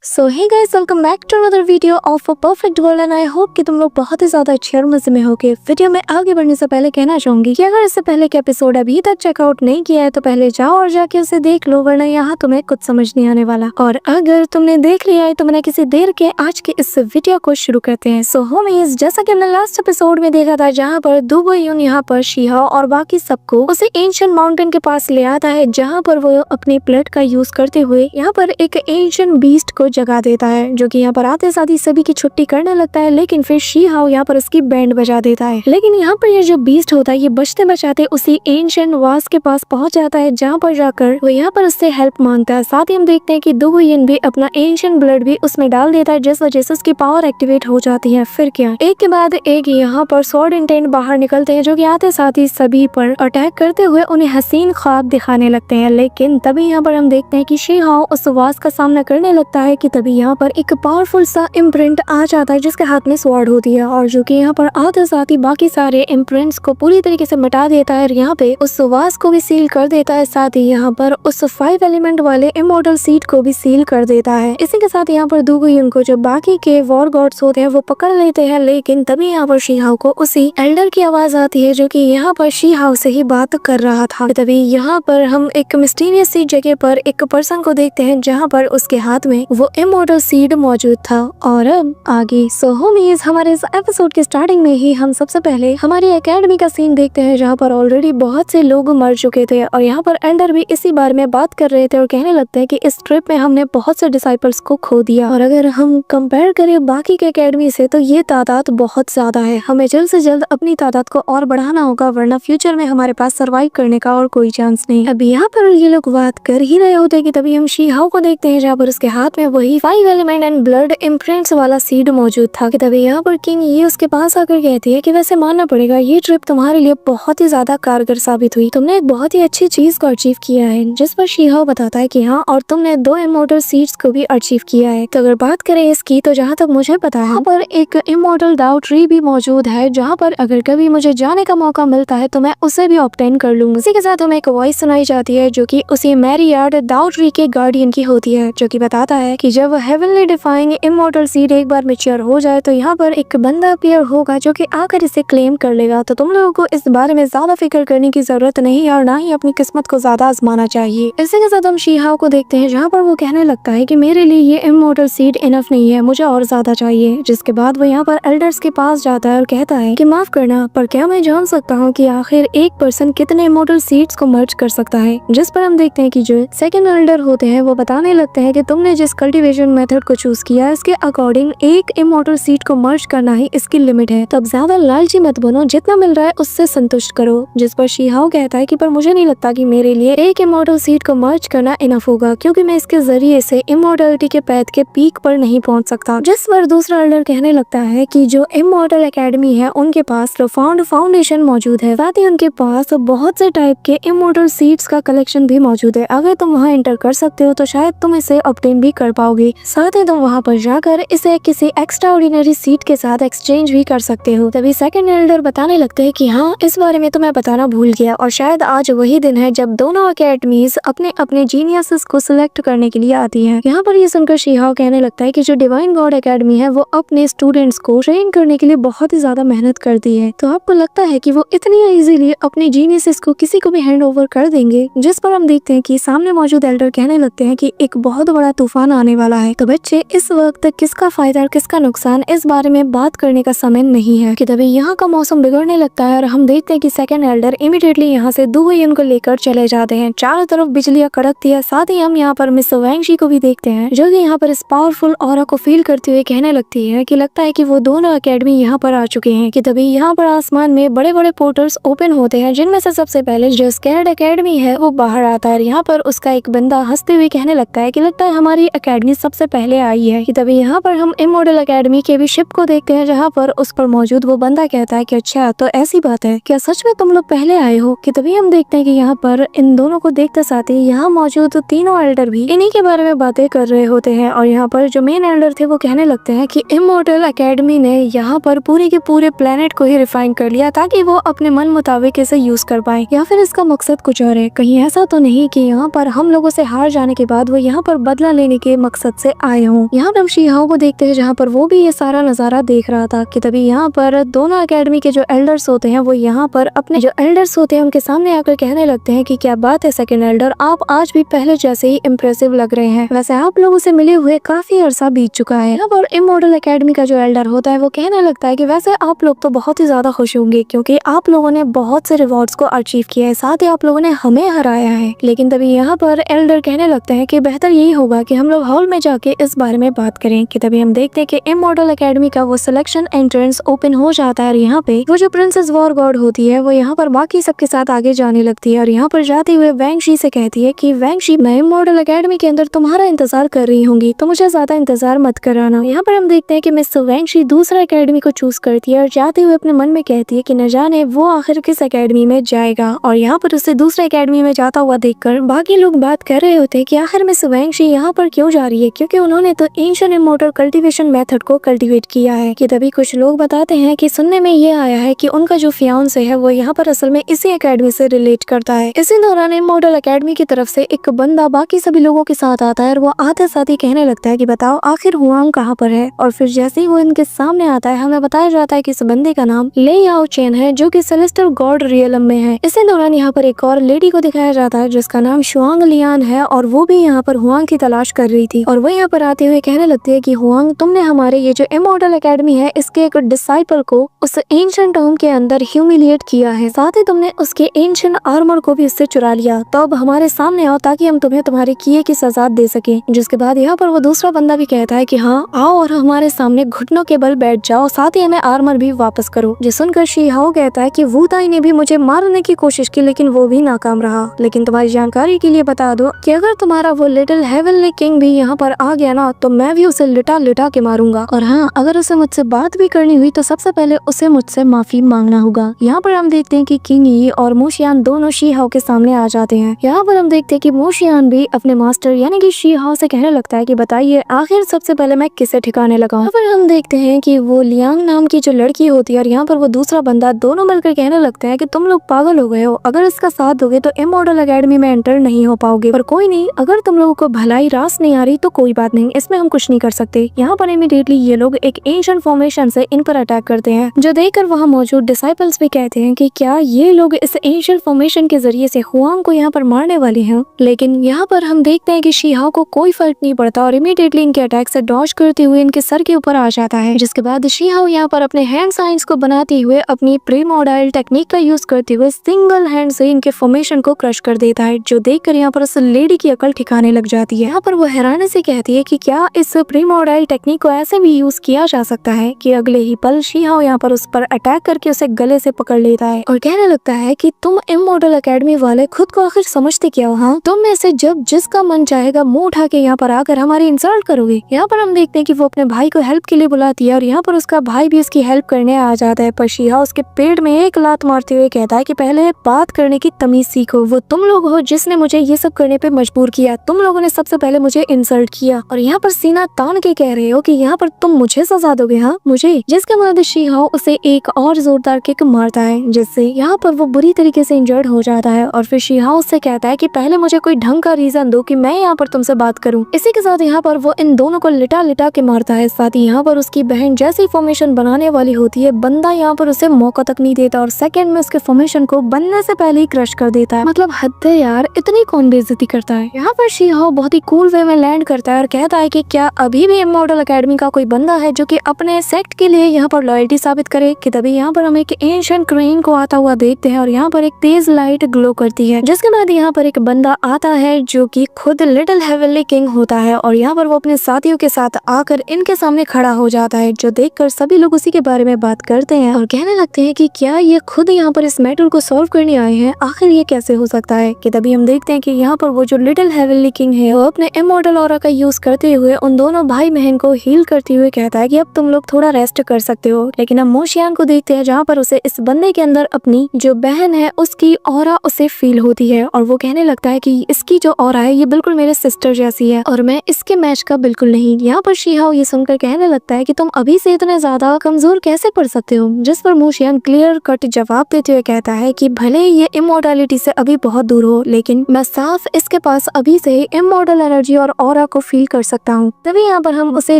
So hey guys, welcome back to another video of a perfect world and I hope कि तुम लोग बहुत ही ज्यादा अच्छे और मजे में होगे। वीडियो में आगे बढ़ने से पहले कहना चाहूंगी कि अगर इससे पहले के एपिसोड अभी तक चेकआउट नहीं किया है तो पहले जाओ और जाके उसे देख लो, वरना यहाँ तुम्हें कुछ समझ नहीं आने वाला। और अगर तुमने देख लिया है तो मैंने किसी देर के आज के इस वीडियो को शुरू करते हैं। सो होमीज, जैसा कि हमने लास्ट एपिसोड में देखा था जहाँ पर दो यून यहाँ पर शीहा और बाकी सबको उसे एंशिएंट माउंटेन के पास ले आता है, जहाँ पर वो अपने ब्लड का यूज करते हुए यहाँ पर एक एंशिएंट बीस्ट को जगा देता है, जो कि यहाँ पर आते साथ ही सभी की छुट्टी करने लगता है। लेकिन फिर शी हाओ यहाँ पर उसकी बैंड बजा देता है। लेकिन यहाँ पर ये जो बीस्ट होता है ये बचते बचाते उसी एंशिएंट वास के पास पहुंच जाता है, जहाँ पर जाकर वो यहाँ पर उससे हेल्प मांगता है। साथ ही हम देखते हैं कि दो यन भी अपना एंशिएंट ब्लड भी उसमें डाल देता है, जिस वजह से उसकी पावर एक्टिवेट हो जाती है। फिर क्या, एक के बाद एक यहाँ पर स्वॉर्ड इंटेंट बाहर निकलते हैं, जो कि आते साथ ही सभी पर अटैक करते हुए उन्हें हसीन ख्वाब दिखाने लगते हैं। लेकिन तभी यहाँ पर हम देखते हैं कि शी हाओ उस वास का सामना करने लगता है कि तभी यहाँ पर एक पावरफुल सा इम्प्रिंट आ जाता है, जिसके हाथ में स्वॉर्ड होती है और जो कि यहाँ पर आते साथ ही बाकी सारे इम्प्रिंट्स को पूरी तरीके से मिटा देता है। यहाँ पे उस वास को भी सील कर देता है, साथ ही यहाँ पर उस 5 एलिमेंट वाले इमॉर्टल सीड को भी सील कर देता है। इसी के साथ यहाँ पर दुगुयुन को जो बाकी के वॉर गॉड्स होते हैं वो पकड़ लेते हैं। लेकिन तभी यहाँ पर शी हाओ को उसी एल्डर की आवाज आती है, जो कि यहाँ पर शी हाओ से ही बात कर रहा था। तभी यहाँ पर हम एक मिस्टीरियस सी जगह पर एक पर्सन को देखते हैं, जहाँ पर उसके हाथ में वो इमॉर्टल सीड मौजूद था। और अब आगे सो होमीज, हमारे इस एपिसोड के स्टार्टिंग में ही हम सबसे पहले हमारी एकेडमी का सीन देखते हैं, जहाँ पर ऑलरेडी बहुत से लोग मर चुके थे और यहाँ पर एल्डर भी इसी बारे में बात कर रहे थे और कहने लगते हैं कि इस ट्रिप में हमने बहुत से डिसाइपल्स को खो दिया और अगर हम कंपेयर करें बाकी के एकेडमी से तो ये तादाद बहुत ज्यादा है। हमें जल्द से जल्द अपनी तादाद को और बढ़ाना होगा, वरना फ्यूचर में हमारे पास सर्वाइव करने का और कोई चांस नहीं। अब यहाँ पर ये लोग बात कर ही रहे होते कि तभी हम शी हाओ को देखते हैं, जहाँ पर उसके हाथ में वही 5 एलिमेंट एंड ब्लड इम्प्रिंट्स वाला सीड मौजूद था। कि तभी यहाँ पर किंग ये उसके पास आकर कहती है कि वैसे मानना पड़ेगा ये ट्रिप तुम्हारे लिए बहुत ही ज्यादा कारगर साबित हुई, तुमने एक बहुत ही अच्छी चीज को अचीव किया है। जिस पर शी हाओ बताता है कि हाँ, और तुमने 2 इमॉर्टल सीड्स को भी अचीव किया है। तो अगर बात करें इसकी तो जहाँ तक मुझे पता है यहाँ पर एक इमॉर्टल डाउ ट्री भी मौजूद है, जहाँ पर अगर कभी मुझे जाने का मौका मिलता है तो मैं उसे भी ऑब्टेन कर लूंगा। इसी के साथ हमें एक वॉइस सुनाई जाती है, जो कि उसी मैरियार्ड डाउ ट्री के गार्डियन की होती है, जो कि बताता है कि जब हेवनली डिफाइंग इमॉर्टल सीड एक बार मैच्योर हो जाए तो यहाँ पर एक बंदा अपीयर होगा जो कि आकर इसे क्लेम कर लेगा। तो तुम लोगों को इस बारे में ज्यादा फिक्र करने की जरूरत नहीं और ना ही अपनी किस्मत को ज्यादा आजमाना चाहिए। इसी के साथ हम शी हाओ को देखते हैं, जहाँ पर वो कहने लगता है कि मेरे लिए ये इमॉर्टल सीड इनफ नहीं है, मुझे और ज्यादा चाहिए। जिसके बाद वो यहाँ पर एल्डर्स के पास जाता है और कहता है कि माफ करना, पर क्या मैं जान सकता हूँ कि आखिर एक पर्सन कितने इमॉर्टल सीड्स को मर्ज कर सकता है। जिस पर हम देखते हैं कि जो सेकंड एल्डर होते हैं वो बताने लगते हैं कि तुमने जिस कल्टीवेशन मेथड को चूज किया इसके अकॉर्डिंग एक इमॉर्टल सीड को मर्ज करना ही इसकी लिमिट है, तो अब ज्यादा लालची मत बनो, जितना मिल रहा है उससे संतुष्ट करो। जिस पर शी हाओ कहता है कि पर मुझे नहीं लगता कि मेरे लिए एक इमॉर्टल सीड को मर्ज करना इनफ होगा, क्योंकि मैं इसके जरिए से इमॉर्टलिटी के पैथ के पीक पर नहीं पहुंच सकता। जिस पर दूसरा एल्डर कहने लगता है कि जो इमॉर्टल एकेडमी है उनके पास प्रोफाउंड फाउंडेशन मौजूद है, साथ ही उनके पास बहुत से टाइप के इमॉर्टल सीड्स का कलेक्शन भी मौजूद है। अगर तुम वहाँ एंटर कर सकते हो तो शायद तुम इसे ऑब्टेन भी कर पाओगे, साथ ही तुम वहाँ पर जाकर इसे किसी एक्स्ट्रा ऑर्डिनरी सीट के साथ एक्सचेंज भी कर सकते हो। तभी सेकंड एल्डर बताने लगते हैं कि हाँ, इस बारे में तो मैं बताना भूल गया और शायद आज वही दिन है जब दोनों अकेडमीज अपने अपने जीनियसेस को सिलेक्ट करने के लिए आती हैं। यहाँ पर ये सुनकर शी हाओ कहने लगता है कि जो डिवाइन गॉड एकेडमी है वो अपने स्टूडेंट्स को ट्रेन करने के लिए बहुत ही ज्यादा मेहनत करती है, तो आपको लगता है कि वो इतनी इजीली अपने जीनियसेस को किसी को भी हैंड ओवर कर देंगे। जिस पर हम देखते हैं कि सामने मौजूद एल्डर कहने लगते हैं कि एक बहुत बड़ा तूफान आने वाला है, तो बच्चे इस वक्त किसका फायदा और किसका नुकसान इस बारे में बात करने का समय नहीं है। कि तभी यहाँ का मौसम बिगड़ने लगता है और हम देखते हैं कि सेकंड एल्डर इमीडिएटली यहाँ से दुगुयुन को लेकर चले जाते हैं। चारों तरफ बिजलियां कड़कती है। साथ ही हम यहाँ पर मिस वैंगजी को भी देखते हैं, जो कि यहाँ पर इस पावरफुल ऑरा को फील करते हुए कहने लगती है कि लगता है कि वो दोनों एकेडमी यहाँ पर आ चुके हैं। कि तभी यहाँ पर आसमान में बड़े बड़े पोर्टल्स ओपन होते हैं, जिनमें से सबसे पहले जो स्कैर्ड एकेडमी है वो बाहर आता है। यहाँ पर उसका एक बंदा हंसते हुए कहने लगता है कि लगता है हमारी एकेडमी सबसे पहले आई है। कि तभी यहाँ पर हम इमॉर्टल एकेडमी के भी शिप को देखते हैं, जहाँ पर उस पर मौजूद वो बंदा कहता है कि अच्छा, तो ऐसी बात है क्या, सच में तुम लोग पहले आए हो। कि तभी हम देखते हैं कि यहाँ पर इन दोनों को देखते साथ ही यहाँ मौजूद तीनों एल्डर भी इन्हीं के बारे में बातें कर रहे होते हैं और यहाँ पर जो मेन एल्डर थे वो कहने लगते हैं कि इमॉर्टल एकेडमी ने यहाँ पर पूरे के पूरे प्लेनेट को ही रिफाइन कर लिया ताकि वो अपने मन मुताबिक इसे यूज कर पाए, या फिर इसका मकसद कुछ और है। कहीं ऐसा तो नहीं कि यहाँ पर हम लोगों से हार जाने के बाद वो यहाँ पर बदला लेने के मकसद मकसद से आए हूँ। यहाँ पर हम शीहाओ को देखते हैं जहाँ पर वो भी ये सारा नजारा देख रहा था कि तभी यहाँ पर दोनों एकेडमी के जो एल्डर्स होते हैं वो यहाँ पर अपने जो एल्डर्स होते हैं उनके सामने आकर कहने लगते हैं कि क्या बात है सेकंड एल्डर, आप आज भी पहले जैसे ही इम्प्रेसिव लग रहे हैं। वैसे आप लोगों से मिले हुए काफी अरसा बीत चुका है। यहाँ पर इमॉर्टल एकेडमी का जो एल्डर होता है वो कहने लगता है कि वैसे आप लोग तो बहुत ही ज्यादा खुश होंगे क्योंकि आप लोगों ने बहुत से रिवॉर्ड्स को अचीव किया है, साथ ही आप लोगों ने हमें हराया है। लेकिन तभी यहाँ पर एल्डर कहने लगता है कि बेहतर यही होगा कि हम लोग हॉल में जाके इस बारे में बात करें। कि तभी हम देखते हैं कि इमॉर्टल एकेडमी का वो सिलेक्शन एंट्रेंस ओपन हो जाता है और यहाँ पे वो जो प्रिंसेस वॉर गॉड होती है वो यहाँ पर बाकी सबके साथ आगे जाने लगती है और यहाँ पर जाते हुए वैंगशी से कहती है कि वैंगशी, मैं इमॉर्टल एकेडमी के अंदर तुम्हारा इंतजार कर रही होंगी, तो मुझे ज्यादा इंतजार मत कराना। यहाँ पर हम देखते हैं कि मिस वैंगशी दूसरा एकेडमी को चूज करती है और जाते हुए अपने मन में कहती है कि न जाने वो आखिर किस एकेडमी में जाएगा। और यहाँ पर उसे दूसरे एकेडमी में जाता हुआ देखकर बाकी लोग बात कर रहे होते हैं कि आखिर मिस वैंगशी यहाँ पर क्यों जा रही है, क्योंकि उन्होंने तो एंशिएंट इमॉर्टल कल्टीवेशन मेथड को कल्टीवेट किया है। कि तभी कुछ लोग बताते हैं कि सुनने में ये आया है कि उनका जो फियांसे है वो यहाँ पर असल में इसी एकेडमी से रिलेट करता है। इसी दौरान इमॉर्टल एकेडमी की तरफ से एक बंदा बाकी सभी लोगों के साथ आता है और वो आते साथ ही कहने लगता है कि बताओ आखिर हुआंग कहाँ पर है। और फिर जैसे ही वो इनके सामने आता है हमें बताया जाता है कि इस बंदे का नाम ले याओ चेन है जो कि सेलेस्टियल गॉड रियलम में है। इसी दौरान यहाँ पर एक और लेडी को दिखाया जाता है जिसका नाम शुआंग लियान है और वो भी यहाँ पर हुआंग की तलाश कर रही थी। और वो यहाँ पर आते हुए कहने लगती है कि हुआंग, तुमने हमारे ये जो इमॉर्टल एकेडमी है इसके एक डिसाइपल को उस एंशिएंट टॉम के अंदर ह्यूमिलिएट किया है, साथ ही तुमने उसके एंशिएंट आर्मर को भी उससे चुरा लिया। तो अब हमारे सामने आओ ताकि हम तुम्हें तुम्हारे किए की सजा दे सके। जिसके बाद यहाँ पर वो दूसरा बंदा भी कहता है कि हाँ आओ और हमारे सामने घुटनों के बल बैठ जाओ, साथ ही हमें आर्मर भी वापस करो। जो सुनकर शीहाओ कहता है कि वू ताई ने भी मुझे मारने की कोशिश की लेकिन वो भी नाकाम रहा। लेकिन तुम्हारी जानकारी के लिए बता दो कि अगर तुम्हारा वो लिटिल हेवनली किंग भी यहाँ पर आ गया ना तो मैं भी उसे लिटा लिटा के मारूंगा। और हाँ, अगर उसे मुझसे बात भी करनी हुई तो सबसे पहले उसे मुझसे माफी मांगना होगा। यहाँ पर हम देखते हैं कि किंग यी और मोशियान दोनों शीहाओ के सामने आ जाते हैं। यहाँ पर हम देखते हैं कि मोशियान भी अपने मास्टर यानी कि शीहाओ से कहने लगता है कि बताइए आखिर सबसे पहले मैं किसे ठिकाने लगाऊं। फिर हम देखते हैं कि वो लियांग नाम की जो लड़की होती है और यहाँ पर वो दूसरा बंदा दोनों मिलकर कहने लगते हैं कि तुम लोग पागल हो गए हो, अगर इसका साथ दोगे तो इमॉर्टल एकेडमी में एंटर नहीं हो पाओगे। पर कोई नहीं, अगर तुम लोगों को भलाई रास नहीं आ रही तो कोई बात नहीं, इसमें हम कुछ नहीं कर सकते। यहाँ पर इमीडिएटली ये लोग एक एंशिएंट फॉर्मेशन से इन पर अटैक करते हैं, जो देखकर वहाँ मौजूद डिसाइपल्स भी कहते हैं कि क्या ये लोग इस एंशिएंट फॉर्मेशन के जरिए से हुआंग को यहाँ पर मारने वाले हैं। लेकिन यहाँ पर हम देखते हैं कि शीहाओ को कोई फर्क नहीं पड़ता और इमीडिएटली इनके अटैक से डॉज करते हुए इनके सर के ऊपर आ जाता है। जिसके बाद शीहाओ यहाँ पर अपने हैंड साइंस को बनाते हुए अपनी प्रीमोडाइल टेक्निक का यूज करते हुए सिंगल हैंड से इनके फॉर्मेशन को क्रश कर देता है, जो देखकर यहाँ पर उस लेडी की अकल ठिकाने लग जाती है। यहाँ पर वो हैरानी से कहती है कि क्या इस प्रीमोडाइल टेक्निक को ऐसे भी यूज किया जा सकता है कि अगले ही पल शीहाओ यहाँ पर उस पर अटैक करके उसे गले से पकड़ लेता है और कहने लगता है कि तुम इमॉर्टल एकेडमी वाले खुद को आखिर समझते क्या हो? हाँ, तुम में से जब जिसका मन चाहेगा मुंह उठा के यहाँ पर आकर हमारी इंसल्ट करोगे। यहाँ पर हम देखते हैं कि वो अपने भाई को हेल्प के लिए बुलाती है और यहाँ पर उसका भाई भी उसकी हेल्प करने आ जाता है। पर शीहाओ उसके पेट में एक लात मारते हुए कहता है कि पहले बात करने की तमीज सीखो, वो तुम लोग हो जिसने मुझे ये सब करने पे मजबूर किया, तुम लोगों ने सबसे पहले मुझे इंसल्ट किया और यहाँ पर सीना तान के कह रहे हो कि यहाँ पर तुम मुझे सजा दोगे। हाँ, मुझे। जिसके बाद शीहाओ उसे एक और जोरदार किक मारता है जिससे यहाँ पर वो बुरी तरीके से इंजर्ड हो जाता है और फिर शीहाओ उससे कहता है कि पहले मुझे कोई ढंग का रीजन दो कि मैं यहाँ पर तुमसे बात करूं। इसी के साथ यहाँ पर वो इन दोनों को लिटा लिटा के मारता है। साथ ही यहाँ पर उसकी बहन जैसी फॉर्मेशन बनाने वाली होती है, बंदा यहाँ पर उसे मौका तक नहीं देता और सेकंड में उसके फॉर्मेशन को बनने से पहले ही क्रश कर देता है। मतलब हद है यार, इतनी कौन बेइज्जती करता है। यहाँ पर शीहाओ बहुत ही कूल वे में लैंड करता है और कहता है कि क्या अभी भी इमॉर्टल एकेडमी का कोई बंदा है जो कि अपने सेक्ट के लिए यहाँ पर लॉयल्टी साबित करे। कि तभी यहाँ पर हम एक एंशिएंट क्रेन को आता हुआ देखते हैं और यहाँ पर एक तेज लाइट ग्लो करती है। जिसके बाद यहाँ पर एक बंदा आता है जो कि खुद लिटिल हेवनली किंग होता है और यहाँ पर वो अपने साथियों के साथ आकर इनके सामने खड़ा हो जाता है, जो देखकर सभी लोग उसी के बारे में बात करते हैं और कहने लगते हैं कि क्या ये खुद यहाँ पर इस मैटर को सॉल्व करने आए हैं, आखिर ये कैसे हो सकता है। कि तभी हम देखते हैं कि यहाँ पर वो जो लिटिल हेवनली किंग है वो अपने इमॉर्टल ऑरा का यूज करते हुए उन दोनों भाई बहन को हील करते हुए कहता है कि अब तुम लोग थोड़ा रेस्ट कर सकते हो। लेकिन हम मोशियान को देखते हैं जहाँ पर उसे इस बंदे के अंदर अपनी जो बहन है उसकी ऑरा उसे फील होती है और वो कहने लगता है कि इसकी जो ऑरा है ये बिल्कुल मेरे सिस्टर जैसी है और मैं इसके मैच का बिल्कुल नहीं। यहाँ पर शीहाओ ये सुनकर कहने लगता है कि तुम अभी से इतने ज्यादा कमजोर कैसे पड़ सकते हो। जिस पर मोशियान क्लियर कट जवाब देते हुए कहता है कि भले ये इमॉर्टैलिटी से अभी बहुत दूर हो लेकिन मैं साफ इसके पास अभी से ही इमॉर्टल एनर्जी और ऑरा को फील कर सकता हूँ। तभी यहाँ पर हम उसे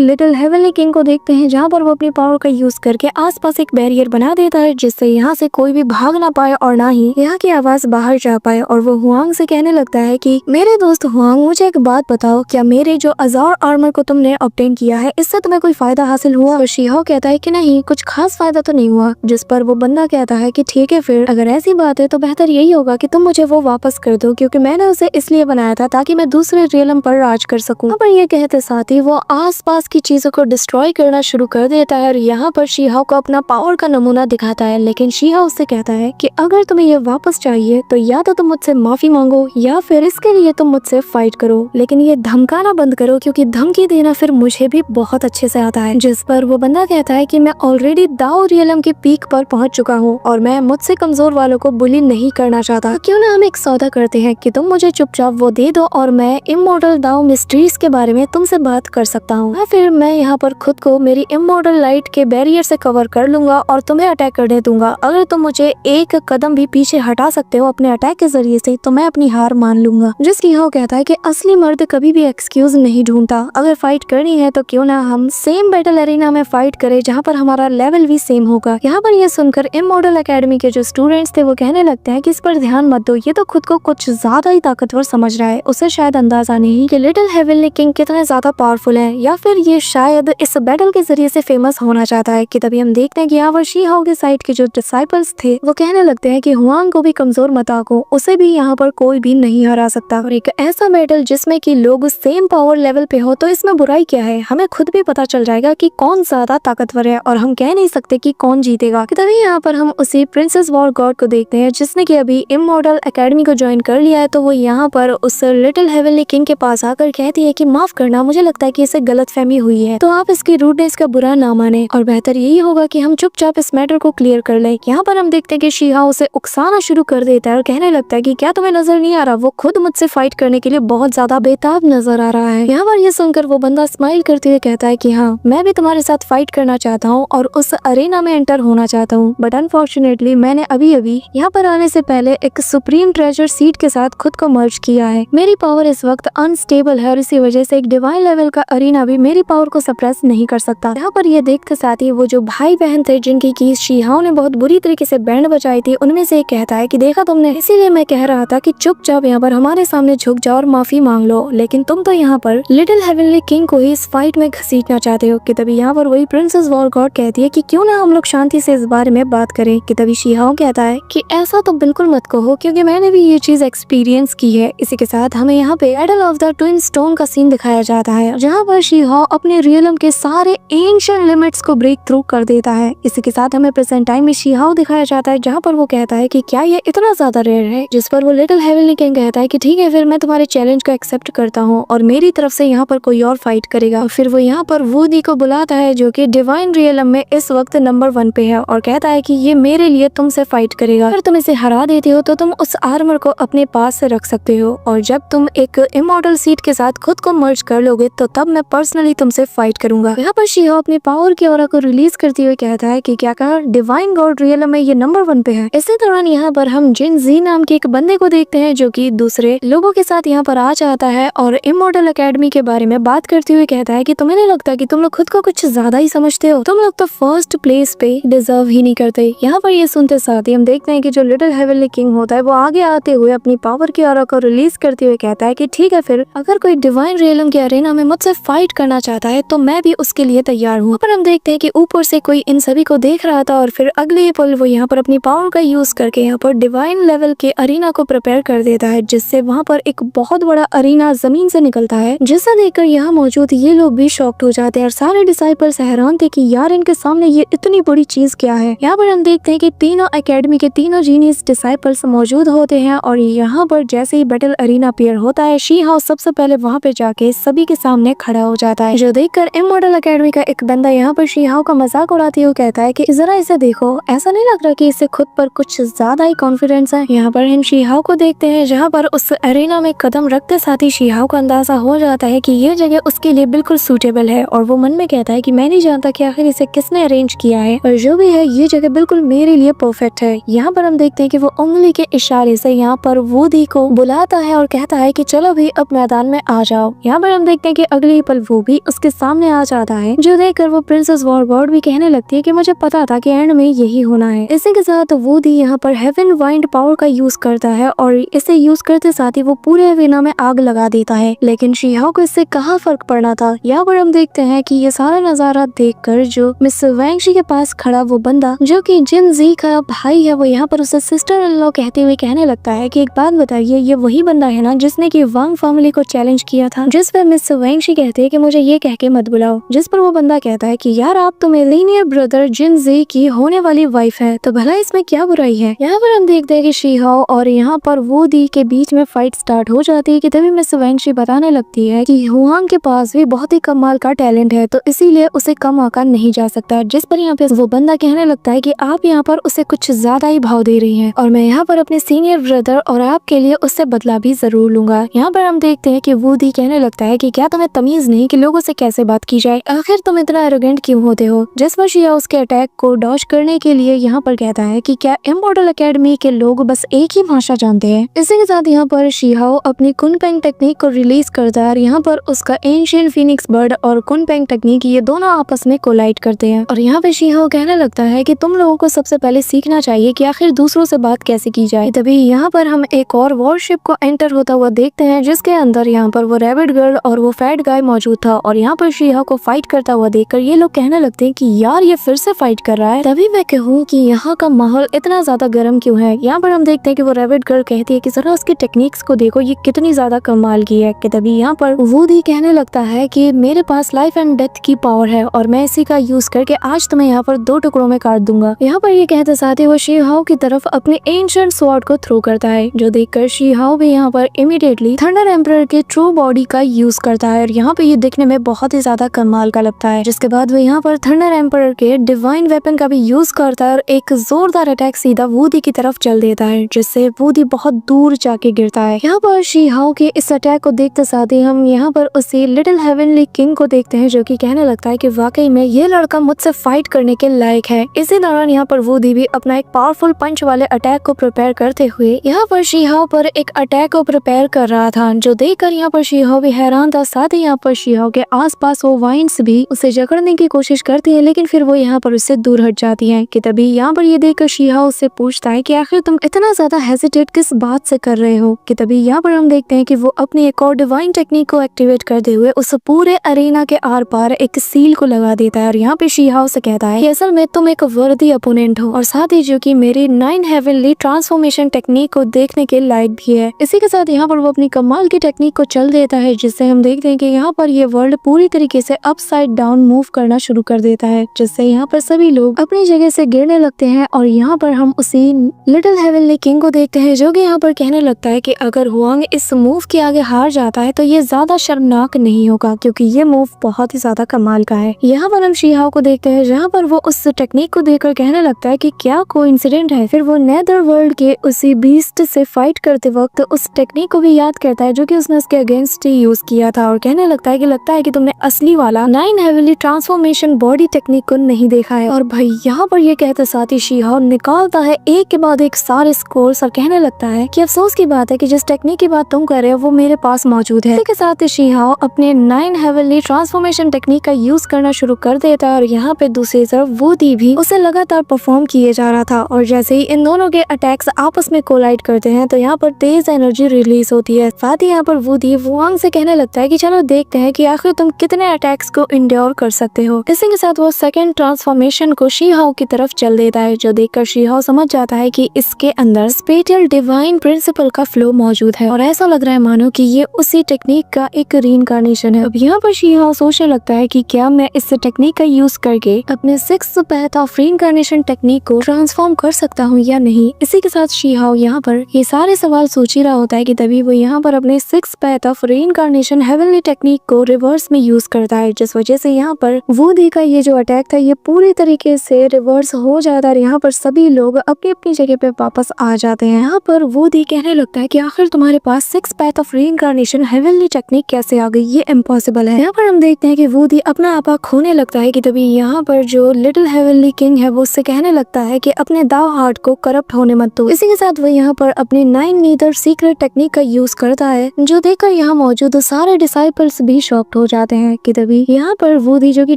लिटिल हेवनली किंग को देखते हैं, जहाँ पर वो अपनी पावर का यूज करके आसपास एक बैरियर बना देता है, जिससे यहाँ से कोई भी भाग ना पाए और ना ही यहाँ की आवाज बाहर जा पाए। और वो हुआंग से कहने लगता है कि मेरे दोस्त हुआंग, मुझे एक बात बताओ, क्या मेरे जो अज़ोर आर्मर को तुमने ऑब्टेन किया है इससे तुम्हें कोई फायदा हासिल हुआ? और शीहाओ कहता है कि नहीं, कुछ खास फायदा तो नहीं हुआ। जिस पर वो बंदा कहता है कि ठीक है, फिर अगर ऐसी बात है तो बेहतर यही होगा कि तुम मुझे वो वापस कर दो, क्योंकि मैंने उसे इसलिए बनाया था ताकि मैं दूसरे रियलम पर राज कर सकूं। पर ये कहते साथ ही वो आसपास की चीजों को डिस्ट्रॉय करना शुरू कर देता है और यहाँ पर शीहाओ को अपना पावर का नमूना दिखाता है। लेकिन शीहाओ उससे कहता है कि अगर तुम्हें ये वापस चाहिए तो या तो तुम मुझसे माफी मांगो या फिर इसके लिए तुम मुझसे फाइट करो, लेकिन ये धमकाना बंद करो, क्योंकि धमकी देना फिर मुझे भी बहुत अच्छे से आता है। जिस पर वो बंदा कहता है कि मैं ऑलरेडी दाओ रियलम के पीक पर पहुंच चुका हूँ और मैं मुझसे कमजोर वालों को बुली नहीं करना चाहता। तो क्यों ना हम एक सौदा करते हैं कि तुम मुझे चुपचाप वो दे दो और मैं इमॉर्टल दाओ मिस्ट्रीज के बारे में तुमसे बात कर सकता हूँ, या फिर मैं यहाँ पर खुद को मेरी इमॉर्टल लाइट के बैरियर से कवर कर लूंगा और तुम्हें अटैक करने दूंगा। अगर तुम मुझे एक कदम भी पीछे हटा सकते हो अपने अटैक के जरिए से तो मैं अपनी हार मान लूंगा। जिसकी हाँ कहता है कि असली मर्द कभी भी एक्सक्यूज नहीं ढूंढता, अगर फाइट करनी है तो क्यों ना हम सेम बैटल एरिना में फाइट करें जहाँ पर हमारा लेवल भी सेम होगा। यहाँ पर ये सुनकर इमॉर्टल एकेडमी के जो स्टूडेंट्स थे वो कहने लगते हैं कि इस पर ध्यान मत दो, ये तो खुद को कुछ ज्यादा ही ताकतवर समझ रहा है, उसे शायद अंदाजा नहीं कि लिटिल हेवनली किंग कितने ज्यादा पावरफुल है, या फिर ये शायद इस बैटल के जरिए से फेमस होना चाहता है। कि तभी हम देखते हैं कि यहाँ पर शीहाओ के साइड के जो डिसाइपल्स थे वो कहने लगते हैं कि हुआंग को भी कमजोर मत आको, उसे भी यहाँ पर कोई भी नहीं हरा सकता। और एक ऐसा बैटल जिसमें कि लोग सेम पावर लेवल पे हो तो इसमें बुराई क्या है, हमें खुद भी पता चल जाएगा कि कौन ज्यादा ताकतवर है और हम कह नहीं सकते कि कौन जीतेगा। कि तभी यहाँ पर हम उसी प्रिंसेस वॉर गॉड को देखते हैं जिसने कि अभी इमॉर्टल एकेडमी को ज्वाइन कर लिया है। तो वो यहाँ पर उस लिटिल हेवनली किंग के पास आकर कहती है कि माफ करना, मुझे लगता है कि इसे गलतफहमी हुई है, तो आप इसकी रूडनेस का बुरा ना माने और बेहतर यही होगा कि हम चुपचाप इस मैटर को क्लियर कर ले। यहाँ पर हम देखते हैं कि शीहाओ उसे उकसाना शुरू कर देता है और कहने लगता है कि क्या तुम्हें नजर नहीं आ रहा, वो खुद मुझसे फाइट करने के लिए बहुत ज्यादा बेताब नजर आ रहा है। यहाँ पर ये सुनकर वो बंदा स्माइल करते हुए कहता है कि हाँ, मैं भी तुम्हारे साथ फाइट करना चाहता हूँ और उस अरेना में एंटर होना चाहता हूँ, बट अनफॉर्चुनेटली मैंने अभी अभी यहाँ पर आने से पहले एक सुप्रीम ट्रेजर सीट के साथ खुद को मर्ज किया है। मेरी पावर इस वक्त अनस्टेबल है और इसी वजह से एक डिवाइन लेवल का अरीना भी मेरी पावर को सप्रेस नहीं कर सकता। यहाँ पर ये देखते साथ ही वो जो भाई बहन थे जिनकी की शीहाओ ने बहुत बुरी तरीके से बैंड बजाई थी, उनमें से एक कहता है कि देखा तुमने, इसीलिए मैं कह रहा था कि चुपचाप यहाँ पर हमारे सामने झुक जाओ और माफी मांग लो, लेकिन तुम तो यहाँ पर लिटिल हेवनली किंग को ही इस फाइट में घसीटना चाहते हो। कि तभी यहाँ पर वही प्रिंसेस वॉर गॉड कहती है कि क्यों ना हम लोग शांति से इस बारे में बात करें। कि तभी शीहाओ कहता है कि ऐसा तो बिल्कुल मत कहो, क्योंकि मैंने भी ये चीज एक्सपीरियंस की है। इसी के साथ हमें यहाँ पे battle of the twin stone का सीन दिखाया जाता है, जहाँ पर शीहाओ अपने रियलम के सारे एंशिएंट लिमिट्स को ब्रेक थ्रू कर देता है। इसी के साथ हमें प्रेजेंट टाइम में शीहाओ दिखाया जाता है, जहाँ पर वो कहता है कि क्या ये इतना ज्यादा रेयर है, जिस पर वो लिटिल हेवनली किंग कहता है कि ठीक है, फिर मैं तुम्हारे चैलेंज को एक्सेप्ट करता हूँ और मेरी तरफ से यहाँ पर कोई और फाइट करेगा। फिर वो यहाँ पर वूडी को बुलाता है जो कि डिवाइन रियलम में इस वक्त नंबर 1 पे है और कहता है कि ये मेरे लिए तुमसे फाइट करेगा। अगर तुम इसे हरा देते हो तो तुम उस आर्मर को अपने पास से रख सकते हो, और जब तुम एक इमॉर्टल सीट के साथ खुद को मर्ज कर लोगे तो तब मैं पर्सनली तुमसे फाइट करूंगा। यहाँ पर शीहाओ अपने पावर की ऑरा को रिलीज करते हुए कहता है कि क्या कहा, डिवाइन गॉड रियलम में ये नंबर 1 पे है। इसी दौरान यहाँ पर हम जिन जी नाम के एक बंदे को देखते हैं जो कि दूसरे लोगों के साथ यहाँ पर आ जाता है और इमॉर्टल एकेडमी के बारे में बात करते हुए कहता है कि तुम्हें नहीं लगता कि तुम लोग खुद को कुछ ज्यादा ही समझते हो, तुम लोग तो फर्स्ट प्लेस पे डिजर्व ही नहीं करते। यहाँ पर ये सुनते साथ ही हम देखते हैं कि जो लिटिल हेवनली किंग होता है वो आगे आते हुए अपनी पावर की ऑरा को रिलीज करते हुए कहता है कि ठीक है, फिर अगर कोई डिवाइन रियलम के अरेना में मुझसे फाइट करना चाहता है तो मैं भी उसके लिए तैयार हूँ। पर हम देखते हैं कि ऊपर से कोई इन सभी को देख रहा था और फिर अगले पल वो यहाँ पर अपनी पावर का यूज करके यहाँ पर डिवाइन लेवल के अरीना को प्रिपेयर कर देता है, जिससे वहाँ पर एक बहुत बड़ा अरीना जमीन से निकलता है, जिसे देखकर यहाँ मौजूद ये लोग भी शॉक्ड हो जाते हैं और सारे डिसाइपल्स हैरान थे कि यार इनके सामने ये इतनी बड़ी चीज क्या है। यहाँ पर हम देखते हैं कि तीनों एकेडमी के तीनों जीनियस डिसाइपल्स मौजूद होते हैं और यहाँ पर जैसे ही बैटल अरीना अपीयर होता है, शीहाओ सबसे पहले वहाँ पे जाके सभी के सामने खड़ा हो जाता है, जो देखकर इमॉर्टल एकेडमी का एक बंदा यहाँ पर शीहाओ का मजाक उड़ाते हुए कहता है कि जरा इसे देखो, ऐसा नहीं लग रहा कि इसे खुद पर कुछ ज्यादा ही कॉन्फिडेंस है। यहाँ पर इन शीहाओ को देखते हैं जहाँ पर उस अरेना में कदम रखते साथ ही शीहाओ को अंदाजा हो जाता है कि ये जगह उसके लिए बिल्कुल सूटेबल है और वो मन में कहता है कि मैं नहीं जानता कि आखिर इसे किसने अरेंज किया है, और जो भी है ये जगह बिल्कुल मेरे लिए परफेक्ट है। यहाँ पर हम देखते हैं कि वो उंगली के इशारे से यहाँ पर वूडी को बुलाता है और कहता है कि चलो भी अब मैदान में आ जाओ। यहाँ पर हम देखते हैं कि अगले पल वो भी उसके सामने आ जाता है, जो देखकर वो प्रिंसेस वॉरबॉर्ड भी कहने लगती है कि मुझे पता था कि एंड में यही होना है। इसी के साथ वूडी यहाँ पर हेवन वाइंड पावर का यूज करता है और इसे यूज करते साथ ही वो पूरे हेवेना में आग लगा देता है, लेकिन शीहाओ को इससे कहाँ फर्क पड़ना था। यहाँ पर हम देखते हैं कि ये सारा नजारा देखकर जो मिस वैंगशी के पास खड़ा वो बंदा जो कि जिन जी का भाई है, वो यहाँ पर उसे सिस्टर इन लॉ कहते हुए कहने लगता है कि एक बात बताइए, ये वही बंदा है ना जिसने की वांग फैमिली को चैलेंज किया था। जिस पर मिस वैंगशी कहते हैं कि मुझे ये कह के मत बुलाओ। जिस पर वो बंदा कहता है कि यार आप तो मेरे लीनियर ब्रदर जिन जी की होने वाली वाइफ है, तो भला इसमें क्या बुराई है। यहाँ पर हम देखते हैं कि शीहाओ और यहाँ पर वूडी के बीच में फाइट स्टार्ट हो जाती है कि तभी मिस वैंगशी बताने लगती है कि हुआंग के पास भी बहुत ही कमाल का टैलेंट है, तो इसीलिए उसे कम आकर नहीं जा सकता। जिस पर यहाँ पे वो बंदा कहने लगता है कि आप यहाँ पर उसे कुछ ज्यादा ही भाव दे रही हैं और मैं यहाँ पर अपने सीनियर ब्रदर और आपके लिए उससे बदला भी जरूर लूंगा। यहाँ पर हम देखते हैं कि वूडी कहने लगता है कि क्या तुम्हें तमीज नहीं कि लोगों से कैसे बात की जाए, आखिर तुम इतना एरोगेंट क्यों होते हो। जिस पर शिया उसके अटैक को डॉज करने के लिए यहाँ पर कहता है कि क्या इमॉर्टल एकेडमी के लोग बस एक ही भाषा जानते हैं। इसी के साथ यहाँ पर शिहाओ अपनी कुनपेंग टेक्निक को रिलीज करता है और यहाँ पर उसका एंशिएंट फीनिक्स बर्ड और कुनपेंग टेक्निक ये दोनों आपस में कोलाइड करते हैं और यहाँ पे शिहाओ कहने लगता है कि तुम लोगों को सबसे पहले सीखना चाहिए कि आखिर दूसरों से बात कैसे की जाए। तभी यहाँ पर हम एक और वॉरशिप को एंटर होता हुआ देखते हैं, जिसके अंदर यहाँ पर वो रैबिट गर्ल और वो फैट गाय मौजूद था और यहाँ पर शिहाओ को फाइट करता हुआ देखकर ये लोग कहने लगते हैं कि यार ये फिर से फाइट कर रहा है। तभी मैं कहूँ कि यहाँ का माहौल इतना ज्यादा गर्म क्यों है। यहाँ पर हम देखते हैं कि वो रैबिट गर्ल कहती है कि जरा उसकी टेक्निक्स को देखो, ये कितनी ज्यादा कमाल की है। कि तभी यहाँ पर वूडी कहने लगता है कि मेरे पास लाइफ एंड डेथ की पावर है और मैं इसी का यूज करके आज तुम्हें यहाँ पर 2 टुकड़ों में काट दूंगा। यहाँ पर ये कहते साथ ही वो शीहाओ की तरफ अपने एंशिएंट स्वॉर्ड को थ्रो करता है, जो देखकर शीहाओ भी यहाँ पर इमीडिएटली थंडर एम्परर के ट्रू बॉडी का यूज करता है और यहाँ पे ये दिखने में बहुत ही ज्यादा कमाल का लगता है। जिसके बाद वो यहाँ पर थंडर एम्परर के डिवाइन वेपन का भी यूज करता है और एक जोरदार अटैक सीधा वूडी की तरफ चल देता है, जिससे वूडी बहुत दूर जाके गिरता है। यहाँ पर शीहाओ के इस अटैक को देखते साथ ही हम यहाँ पर उसी लिटिल हेवनली किंग को देखते हैं, जो कि कहने लगता है कि वाकई में ये लड़का मुझसे फाइट करने के लायक है। इसी दौरान यहाँ पर वूडी भी अपना एक पावरफुल पंच वाले अटैक को प्रिपेयर करते हुए यहाँ पर शीहाओ पर एक अटैक को प्रिपेयर कर रहा था, जो देखकर यहाँ पर शीहाओ भी हैरान था। साथ ही यहाँ पर शीहाओ के आसपास वो वाइन्स भी उसे जकड़ने की कोशिश करती है, लेकिन फिर वो यहाँ पर उससे दूर हट जाती है। कि तभी यहाँ पर ये देखकर शीहाओ उससे पूछता है कि आखिर तुम इतना ज्यादा हेजिटेट किस बात से कर रहे हो। कि तभी यहाँ पर हम देखते हैं कि वो अपनी एक और डिवाइन टेक्निक को एक्टिवेट करते हुए उस पूरे अरेना के आर पार एक सील को लगा देता है और यहाँ पे शीहाओ से कहता है कि असल में तुम एक वर्दी अपोनेंट हो और साथ ही जो कि मेरी 9 हेवनली ट्रांसफॉर्मेशन टेक्निक को देखने के लायक भी है। इसी के साथ यहाँ पर वो अपनी कमाल की टेक्निक को चल देता है, जिससे हम देखते हैं कि यहाँ पर ये वर्ल्ड पूरी तरीके से अपसाइड डाउन मूव करना शुरू कर देता है, जिससे यहाँ पर सभी लोग अपनी जगह से गिरने लगते हैं। और यहाँ पर हम उसी लिटिल हेवनली किंग को देखते हैं, जो कि यहाँ पर कहने लगता है कि अगर हुआंग इस मूव के आगे हार जाता है तो ये ज्यादा शर्मनाक नहीं होगा, क्योंकि ये मूव बहुत ही ज्यादा कमाल का है। यहाँ पर हम शीहाओ को देखते हैं, जहाँ पर वो उस टेक्निक को देखकर कहने लगता है कि क्या कोइंसिडेंट है। फिर वो नेदर वर्ल्ड के उसी बीस्ट से फाइट करते वक्त उस टेक्निक को भी याद करता है, जो कि उसने उसके अगेंस्ट ही यूज किया था और कहने लगता है कि तुमने असली वाला 9 हेवनली ट्रांसफॉर्मेशन बॉडी टेक्निक को नहीं देखा है। और भाई यहाँ पर ये कहते साथ ही शीहाओ निकालता है एक के बाद एक सारे स्कोर्स और कहने लगता है कि अफसोस की बात है कि जिस टेक्निक की बात तुम कर रहे हो वो मेरे पास मौजूद है। इसके साथ ही शीहाओ अपने 9 हेवनली ट्रांसफॉर्मेशन टेक्निक का यूज करना शुरू कर देता है और यहाँ पे दूसरी तरफ वूडी भी उसे लगातार परफॉर्म किए जा रहा था। और जैसे ही इन दोनों के अटैक्स आपस में कोलाइड करते हैं तो यहाँ पर तेज एनर्जी रिलीज होती है। साथ ही यहाँ पर वूडी वुआंग से कहने लगता है कि चलो देखते हैं कि आखिर तुम कितने अटैक्स को इंड्योर कर सकते हो। इसी के साथ वो सेकंड ट्रांसफॉर्मेशन को शीहाओ की तरफ चल देता है, जो देखकर शीहाओ समझ जाता है कि इसके अंदर स्पेटियल डिवाइन प्रिंसिपल का फ्लो मौजूद है और ऐसा लग रहा है मानो कि ये उसी टेक्निक का एक रीइंकार्नेशन है। अब यहाँ पर शीहाओ सोचने लगता है कि क्या मैं इस टेक्निक का यूज करके अपने 6th path of reincarnation technique को ट्रांसफॉर्म कर सकता हूँ या नहीं। इसी के साथ शीहाओ यहाँ पर ये सारे सवाल सोच ही रहा होता है कि तभी वो यहाँ पर अपने 6th path of reincarnation heavenly technique को रिवर्स में यूज करता है, जिस वजह से यहाँ पर वूडी का ये जो अटैक था ये पूरी तरीके से रिवर्स हो जाता है। यहाँ पर सभी लोग अपनी अपनी जगह पे वापस आ जाते हैं। यहाँ पर वूडी कहने लगता है कि आखिर तुम्हारे पास 6th path of reincarnation heavenly technique कैसे आ गई, ये इम्पॉसिबल है। यहाँ पर हम देखते हैं कि वूडी अपना आपा खोने लगता है कि तभी यहाँ पर जो लिटिल हेवनली किंग है वो उससे कहने लगता है कि अपने दाव हार्ट को करप्ट होने मत दो। इसी के साथ वो यहाँ पर अपने 9 नीदर सीक्रेट टेक्निक का यूज करता है, जो देखकर यहाँ मौजूद सारे डिसाइपल्स भी शॉक्ड हो जाते हैं कि तभी यहाँ पर वूडी जो कि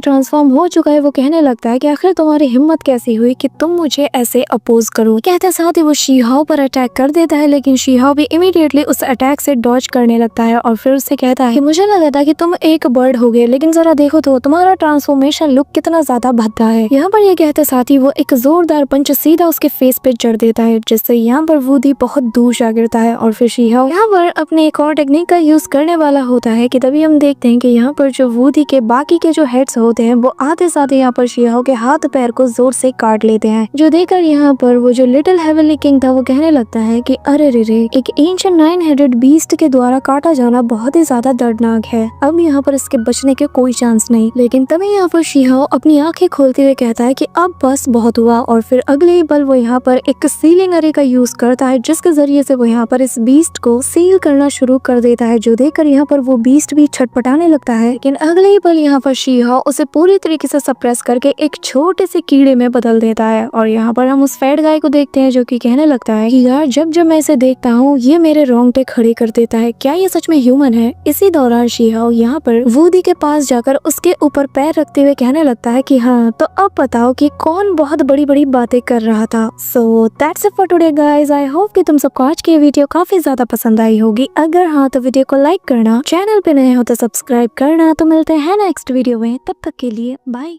ट्रांसफॉर्म हो चुका है वो कहने लगता है कि आखिर तुम्हारी हिम्मत कैसी हुई कि तुम मुझे ऐसे अपोज करो। कहते साथ ही वो शी-हाओ पर अटैक कर देता है, लेकिन शी-हाओ भी इमीडिएटली उस अटैक से डॉज करने लगता है और फिर उससे कहता है कि मुझे लगा था कि तुम एक बर्ड हो गए, लेकिन जरा देखो तो तुम्हारा ट्रांसफॉर्मेशन लुक कितना ज्यादा भद्दा है। यहाँ पर ये कहते साथ ही वो एक जोरदार पंच सीधा उसके फेस पे जड़ देता है, जिससे यहाँ पर वूडी बहुत दूर जा गिरता है और फिर शी-हाओ यहाँ पर अपने एक और टेक्निक का यूज करने वाला होता है कि तभी हम देखते हैं कि यहाँ पर जो वूडी के बाकी के जो हेड्स होते हैं वो आते साथ यहाँ पर शी-हाओ के हाथ पैर को जोर से काट लेते हैं, जो देखकर यहाँ पर वो जो लिटिल हेवनली किंग था वो कहने लगता है कि अरे रे रे, एक एंशिएंट 9-हेडेड बीस्ट के द्वारा काटा जाना बहुत ही ज्यादा दर्दनाक है, अब यहाँ पर इसके बचने के कोई चांस नहीं। लेकिन तभी यहाँ पर शी-हाओ अपनी आंखें खोलते हुए कहता है कि अब बस बहुत हुआ, और फिर अगले ही पल वो यहाँ पर एक सीलिंग अरे का यूज करता है, जिसके जरिए से वो यहाँ पर इस बीस्ट को सील करना शुरू कर देता है, जो देखकर यहाँ पर वो बीस्ट भी छटपटाने लगता है। लेकिन अगले ही पल यहाँ पर शी-हाओ उसे पूरी तरीके से सप्रेस करके एक छोटे से कीड़े में बदल देता है, और यहाँ पर हम उस फैट गाय को देखते हैं जो कि कहने लगता है कि यार जब जब मैं इसे देखता हूँ ये मेरे रोंगटे खड़े कर देता है, क्या ये सच में ह्यूमन है। इसी दौरान शी-हाओ यहाँ पर वूडी के पास जाकर उसके ऊपर पैर रखते हुए कहने लगता है कि हाँ तो अब बताओ कि कौन बहुत बड़ी बड़ी बातें कर रहा था। So that's it for today guys, I hope कि तुम सबको आज की वीडियो काफी ज्यादा पसंद आई होगी। अगर हाँ तो वीडियो को लाइक करना, चैनल पे नए हो तो सब्सक्राइब करना। तो मिलते हैं नेक्स्ट वीडियो में, तब तक के लिए बाय।